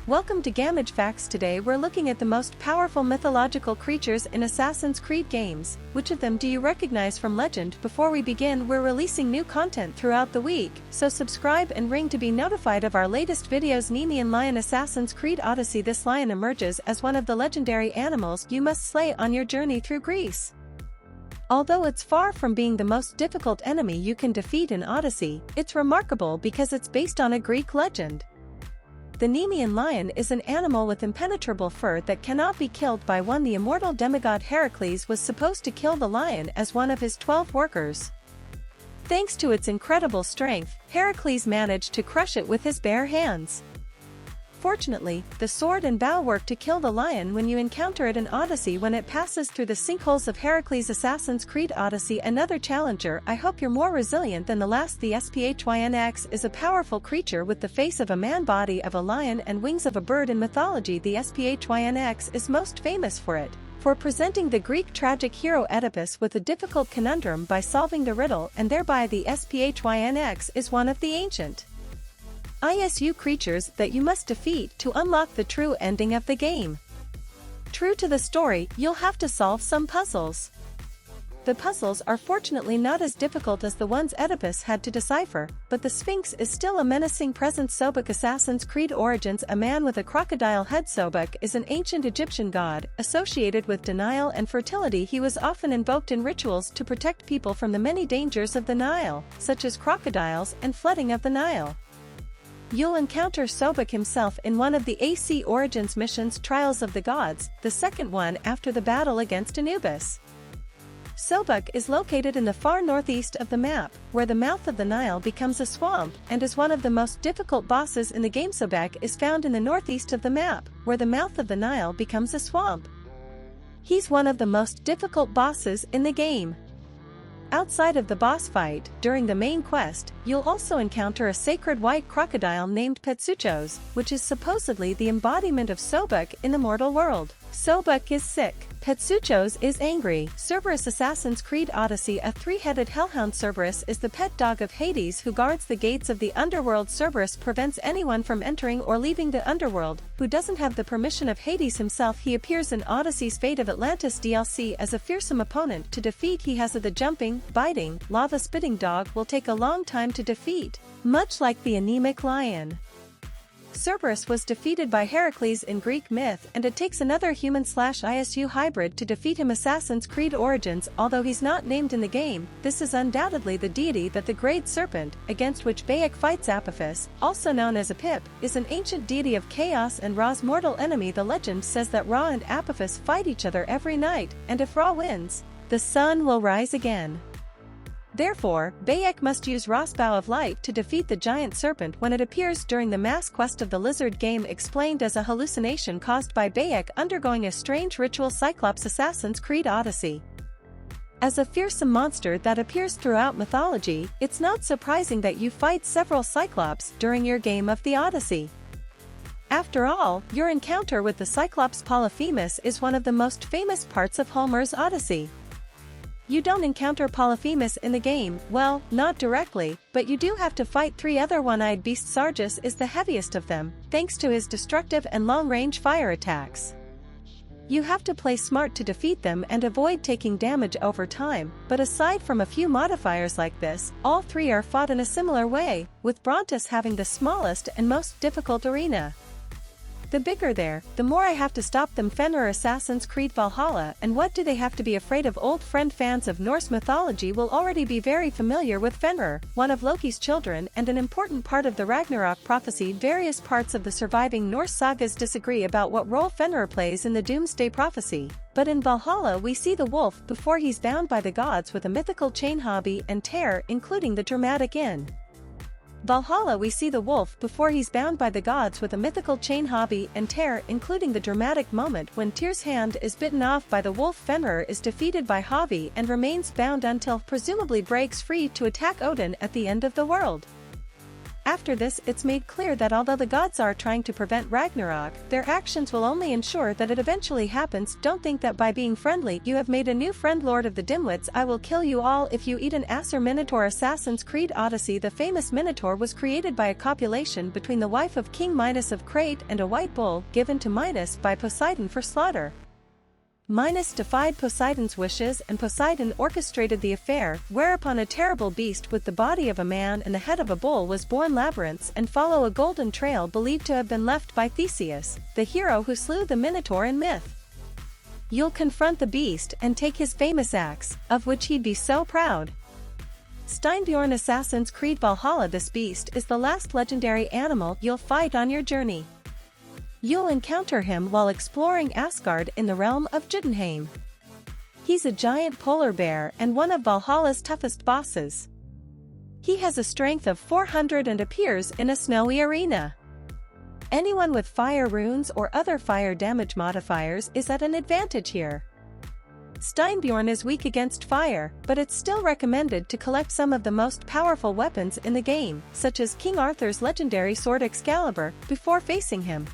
Welcome to Gamage Facts. Today we're looking at the most powerful mythological creatures in Assassin's Creed games. Which of them do you recognize from legend? Before we begin, we're releasing new content throughout the week, so subscribe and ring to be notified of our latest videos. Nemean Lion. Assassin's Creed Odyssey. This lion emerges as one of the legendary animals you must slay on your journey through Greece. Although it's far from being the most difficult enemy you can defeat in Odyssey, it's remarkable because it's based on a Greek legend. The Nemean lion is an animal with impenetrable fur that cannot be killed by one. The immortal demigod Heracles was supposed to kill the lion as one of his 12 workers. Thanks to its incredible strength, Heracles managed to crush it with his bare hands. Fortunately, the sword and bow work to kill the lion when you encounter it in Odyssey when it passes through the sinkholes of Heracles. Assassin's Creed Odyssey. Another challenger. I hope you're more resilient than the last. The Sphinx is a powerful creature with the face of a man, body of a lion and wings of a bird. In mythology, the Sphinx is most famous for presenting the Greek tragic hero Oedipus with a difficult conundrum by solving the riddle, and thereby the Sphinx is one of the ancient ISU creatures that you must defeat to unlock the true ending of the game. True to the story, you'll have to solve some puzzles. The puzzles are fortunately not as difficult as the ones Oedipus had to decipher, but the Sphinx is still a menacing presence. Sobek. Assassin's Creed Origins. A man with a crocodile head. Sobek is an ancient Egyptian god, associated with denial and fertility. He was often invoked in rituals to protect people from the many dangers of the Nile, such as crocodiles and flooding of the Nile. You'll encounter Sobek himself in one of the AC Origins missions, Trials of the Gods, the second one after the battle against Anubis. Sobek is located in the far northeast of the map, where the mouth of the Nile becomes a swamp, and is one of the most difficult bosses in the game. Sobek is found in the northeast of the map, where the mouth of the Nile becomes a swamp. He's one of the most difficult bosses in the game. Outside of the boss fight, during the main quest, you'll also encounter a sacred white crocodile named Petsuchos, which is supposedly the embodiment of Sobek in the mortal world. Sobek is sick. Petsuchos is angry. Cerberus. Assassin's Creed Odyssey. A three-headed hellhound. Cerberus is the pet dog of Hades who guards the gates of the underworld. Cerberus prevents anyone from entering or leaving the underworld who doesn't have the permission of Hades himself. He appears in Odyssey's Fate of Atlantis DLC as a fearsome opponent to defeat. He has the jumping, biting, lava-spitting dog will take a long time to defeat, much like the anemic lion. Cerberus was defeated by Heracles in Greek myth, and it takes another human/ISU hybrid to defeat him. Assassin's Creed Origins. Although he's not named in the game, this is undoubtedly the deity that the Great Serpent, against which Bayek fights. Apophis, also known as Apip, is an ancient deity of chaos and Ra's mortal enemy. The legend says that Ra and Apophis fight each other every night, and if Ra wins, the sun will rise again. Therefore, Bayek must use Ra's Bow of Light to defeat the giant serpent when it appears during the mass quest of the lizard game, explained as a hallucination caused by Bayek undergoing a strange ritual. Cyclops. Assassin's Creed Odyssey. As a fearsome monster that appears throughout mythology, it's not surprising that you fight several Cyclops during your game of the Odyssey. After all, your encounter with the Cyclops Polyphemus is one of the most famous parts of Homer's Odyssey. You don't encounter Polyphemus in the game, well, not directly, but you do have to fight three other one-eyed beasts. Sargus is the heaviest of them, thanks to his destructive and long-range fire attacks. You have to play smart to defeat them and avoid taking damage over time, but aside from a few modifiers like this, all three are fought in a similar way, with Brontus having the smallest and most difficult arena. The bigger they're, the more I have to stop them. Fenrir. Assassin's Creed Valhalla. And what do they have to be afraid of? Old friend. Fans of Norse mythology will already be very familiar with Fenrir, one of Loki's children and an important part of the Ragnarok prophecy. Various parts of the surviving Norse sagas disagree about what role Fenrir plays in the Doomsday prophecy. But in Valhalla we see the wolf before he's bound by the gods with a mythical chain hobby and tear, including the dramatic in Valhalla we see the wolf before he's bound by the gods with a mythical chain hobby and tear, including the dramatic moment when Tyr's hand is bitten off by the wolf. Fenrir is defeated by Havi and remains bound until presumably breaks free to attack Odin at the end of the world. After this, it's made clear that although the gods are trying to prevent Ragnarok, their actions will only ensure that it eventually happens. Don't think that by being friendly you have made a new friend. Lord of the Dimwits, I will kill you all if you eat an Acer Minotaur. Assassin's Creed Odyssey. The famous Minotaur was created by a copulation between the wife of King Midas of Crete and a white bull given to Midas by Poseidon for slaughter. Midas defied Poseidon's wishes and Poseidon orchestrated the affair, whereupon a terrible beast with the body of a man and the head of a bull was born. Labyrinths and follow a golden trail believed to have been left by Theseus, the hero who slew the Minotaur in myth. You'll confront the beast and take his famous axe, of which he'd be so proud. Steinbjorn. Assassin's Creed Valhalla. This beast is the last legendary animal you'll fight on your journey. You'll encounter him while exploring Asgard in the realm of Jotunheim. He's a giant polar bear and one of Valhalla's toughest bosses. He has a strength of 400 and appears in a snowy arena. Anyone with fire runes or other fire damage modifiers is at an advantage here. Steinbjorn is weak against fire, but it's still recommended to collect some of the most powerful weapons in the game, such as King Arthur's legendary sword Excalibur, before facing him.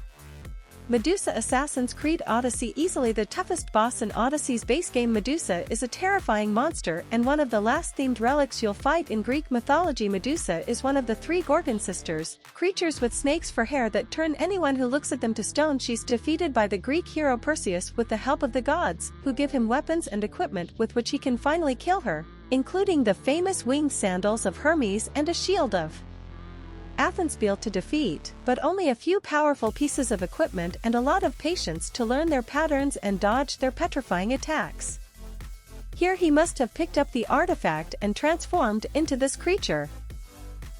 Medusa. Assassin's Creed Odyssey. Easily the toughest boss in Odyssey's base game. Medusa is a terrifying monster and one of the last themed relics you'll fight in Greek mythology. Medusa is one of the 3 Gorgon sisters, creatures with snakes for hair that turn anyone who looks at them to stone. She's defeated by the Greek hero Perseus with the help of the gods, who give him weapons and equipment with which he can finally kill her, including the famous winged sandals of Hermes and a shield of Athens. Built to defeat, but only a few powerful pieces of equipment and a lot of patience to learn their patterns and dodge their petrifying attacks. Here he must have picked up the artifact and transformed into this creature.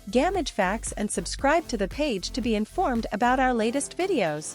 Gamage facts and subscribe to the page to be informed about our latest videos.